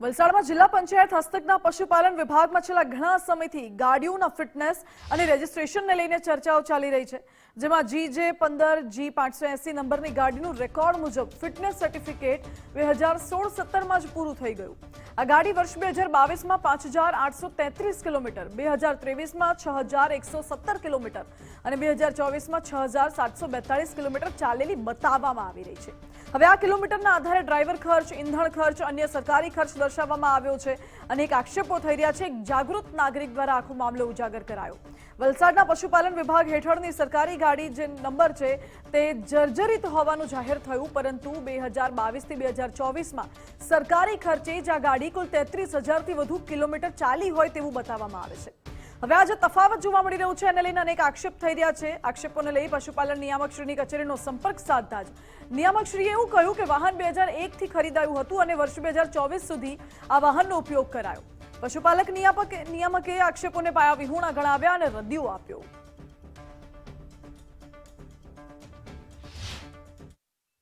વલસાડમાં જિલ્લા પંચાયત હસ્તકના પશુપાલન વિભાગમાં છેલ્લા ઘણા સમયથી ગાડીઓના ફિટનેસ અને રજીસ્ટ્રેશનને લઈને ચર્ચાઓ ચાલી રહી છે, જેમાં GJ15 G580 નંબરની ગાડીનું રેકોર્ડ મુજબ ફિટનેસ સર્ટિફિકેટ 2016-17માં જ પૂરું થઈ ગયું. આ ગાડી વર્ષ 2022માં 5833 કિલોમીટર, 2023માં 6117 કિલોમીટર અને 2024માં 6742 કિલોમીટર ચાલેલી બતાવવામાં આવી રહી છે. હવે આ કિલોમીટરના આધારે ડ્રાઈવર ખર્ચ, ઈંધણ ખર્ચ, અન્ય સરકારી ખર્ચ દર્શાવવામાં આવ્યો છે. અનેક આક્ષેપો થઈ રહ્યા છે. એક જાગૃત નાગરિક દ્વારા આખો મામલો ઉજાગર કરાયો. વલસાડના પશુપાલન વિભાગ હેઠળની સરકારી ગાડી જે નંબર છે તે જર્જરિત હોવાનું જાહેર થયું, પરંતુ 2022થી 2024માં સરકારી ખર્ચે જ આ ગાડી કુલ 33,000થી વધુ કિલોમીટર ચાલી હોય તેવું બતાવવામાં આવે છે. હવે આજે તફાવત જોવા મળી રહ્યું છે, એને લઈને અનેક આક્ષેપ થઈ રહ્યા છે. આક્ષેપોને લઈ પશુપાલન નિયામકશ્રીની કચેરીનો સંપર્ક સાધતા જ નિયામકશ્રીએ એવું કહ્યું કે વાહન 2001થી ખરીદાયું હતું અને વર્ષ 2024 સુધી આ વાહનનો ઉપયોગ કરાયો. પશુપાલક નિયામકે આક્ષેપોને પાયા વિહોણા ગણાવ્યા અને રદિયો આપ્યો.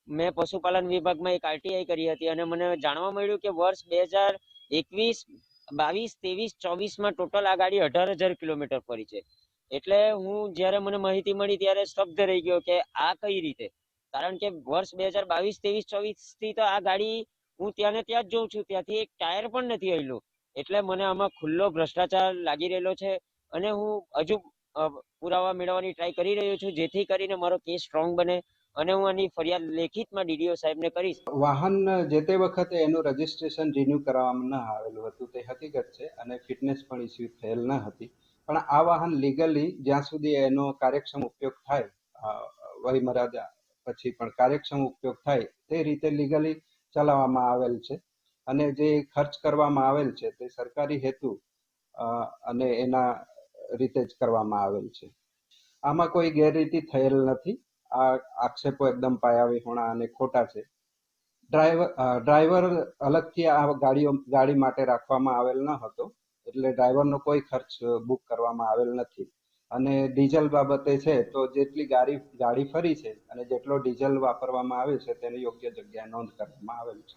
મેં પશુપાલન વિભાગમાં એક આરટીઆઈ કરી હતી અને મને જાણવા મળ્યું કે વર્ષ 2021, 22, 23, 24માં ટોટલ આ ગાડી 18,000 કિલોમીટર ફરી છે. એટલે હું જ્યારે મને માહિતી મળી ત્યારે સ્તબ્ધ રહી ગયો કે આ કઈ રીતે, કારણ કે વર્ષ 2022, 23, 24થી તો આ ગાડી હું ત્યાં જ જોઉં છું, ત્યાંથી એક ટાયર પણ નથી આવેલું. એટલે મને આમાં ખુલ્લો ભ્રષ્ટાચાર લાગી રહેલો છે અને હું હજુ પુરાવા મેળવવાની ટ્રાય કરી રહ્યો છું, જેથી કરીને મારો કેસ સ્ટ્રોંગ બને અને હું આની ફરિયાદ લેખિતમાં ડીડીઓ સાહેબને કરીશ. વાહન જે તે વખતે એનું રજીસ્ટ્રેશન રિન્યુ કરવામાં ન આવેલું હતું તે હકીકત છે અને ફિટનેસ પણ ઇસ્યુ થયેલ ન હતી. પણ આ વાહન લીગલી જ્યાં સુધી એનો કાર્યક્ષમ ઉપયોગ થાય, વયમર્યાદા પછી પણ કાર્યક્ષમ ઉપયોગ થાય તે રીતે લીગલી ચલાવવામાં આવેલ છે અને જે ખર્ચ કરવામાં આવેલ છે તે સરકારી હેતુ અને એના રીતે જ કરવામાં આવેલ છે. આમાં કોઈ ગેરરીતિ થયેલ નથી. આ આક્ષેપો એકદમ પાયાવિહોણા અને ખોટા છે. ડ્રાઈવર અલગથી આ ગાડી માટે રાખવામાં આવેલ ન હતો, એટલે ડ્રાઈવરનો કોઈ ખર્ચ બુક કરવામાં આવેલ નથી. અને ડીઝલ બાબતે છે તો જેટલી ગાડી ફરી છે અને જેટલો ડીઝલ વાપરવામાં આવે છે તેની યોગ્ય જગ્યાએ નોંધ કરવામાં આવેલ છે.